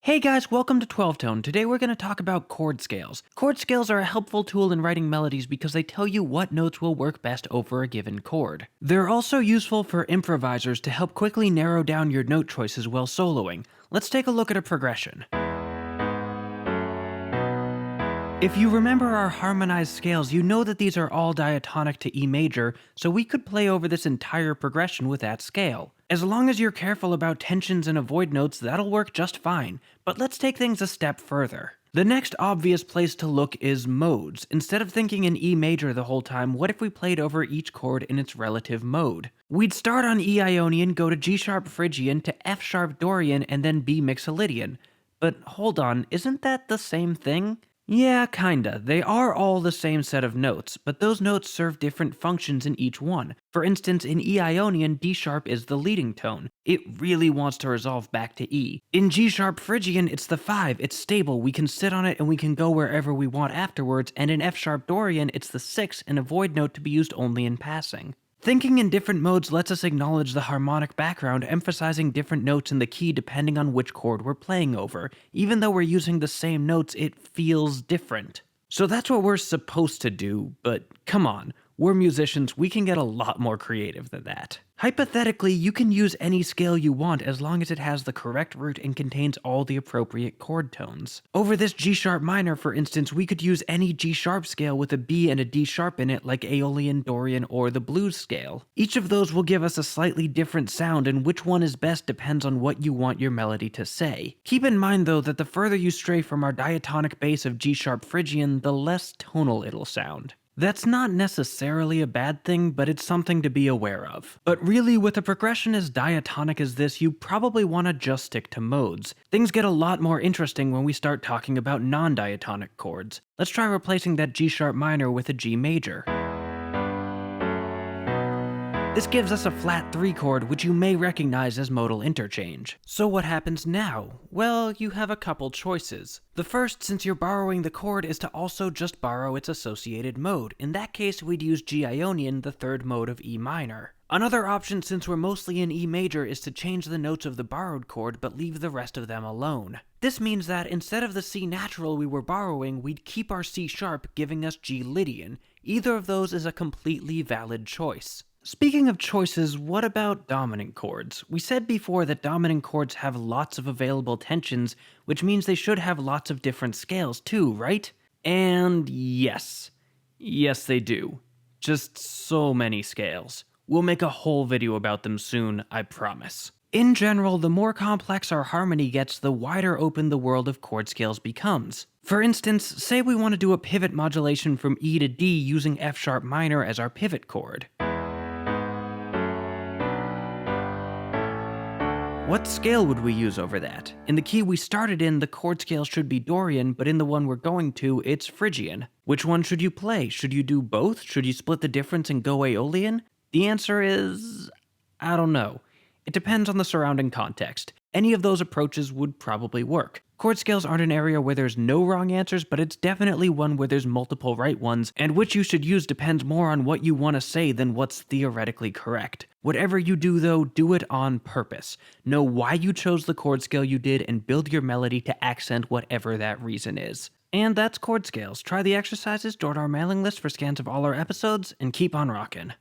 Hey guys, welcome to 12 Tone. Today we're going to talk about chord scales. Chord scales are a helpful tool in writing melodies because they tell you what notes will work best over a given chord. They're also useful for improvisers to help quickly narrow down your note choices while soloing. Let's take a look at a progression. If you remember our harmonized scales, you know that these are all diatonic to E major, so we could play over this entire progression with that scale. As long as you're careful about tensions and avoid notes, that'll work just fine, but let's take things a step further. The next obvious place to look is modes. Instead of thinking in E major the whole time, what if we played over each chord in its relative mode? We'd start on E Ionian, go to G sharp Phrygian, to F sharp Dorian, and then B Mixolydian. But hold on, isn't that the same thing? Yeah, kinda. They are all the same set of notes, but those notes serve different functions in each one. For instance, in E Ionian, D sharp is the leading tone. It really wants to resolve back to E. In G sharp Phrygian, it's the 5, it's stable, we can sit on it and we can go wherever we want afterwards, and in F sharp Dorian, it's the 6, an avoid note to be used only in passing. Thinking in different modes lets us acknowledge the harmonic background, emphasizing different notes in the key depending on which chord we're playing over. Even though we're using the same notes, it feels different. So that's what we're supposed to do, but come on, we're musicians, we can get a lot more creative than that. Hypothetically, you can use any scale you want as long as it has the correct root and contains all the appropriate chord tones. Over this G sharp minor, for instance, we could use any G sharp scale with a B and a D sharp in it, like Aeolian, Dorian, or the blues scale. Each of those will give us a slightly different sound, and which one is best depends on what you want your melody to say. Keep in mind though that the further you stray from our diatonic bass of G sharp Phrygian, the less tonal it'll sound. That's not necessarily a bad thing, but it's something to be aware of. But really, with a progression as diatonic as this, you probably want to just stick to modes. Things get a lot more interesting when we start talking about non-diatonic chords. Let's try replacing that G sharp minor with a G major. This gives us a flat 3 chord, which you may recognize as modal interchange. So what happens now? Well, you have a couple choices. The first, since you're borrowing the chord, is to also just borrow its associated mode. In that case, we'd use G Ionian, the third mode of E minor. Another option, since we're mostly in E major, is to change the notes of the borrowed chord, but leave the rest of them alone. This means that instead of the C natural we were borrowing, we'd keep our C sharp, giving us G Lydian. Either of those is a completely valid choice. Speaking of choices, what about dominant chords? We said before that dominant chords have lots of available tensions, which means they should have lots of different scales too, right? And yes. Yes, they do. Just so many scales. We'll make a whole video about them soon, I promise. In general, the more complex our harmony gets, the wider open the world of chord scales becomes. For instance, say we want to do a pivot modulation from E to D using F sharp minor as our pivot chord. What scale would we use over that? In the key we started in, the chord scale should be Dorian, but in the one we're going to, it's Phrygian. Which one should you play? Should you do both? Should you split the difference and go Aeolian? The answer is... I don't know. It depends on the surrounding context. Any of those approaches would probably work. Chord scales aren't an area where there's no wrong answers, but it's definitely one where there's multiple right ones, and which you should use depends more on what you want to say than what's theoretically correct. Whatever you do though, do it on purpose. Know why you chose the chord scale you did and build your melody to accent whatever that reason is. And that's chord scales. Try the exercises, join our mailing list for scans of all our episodes, and keep on rockin'.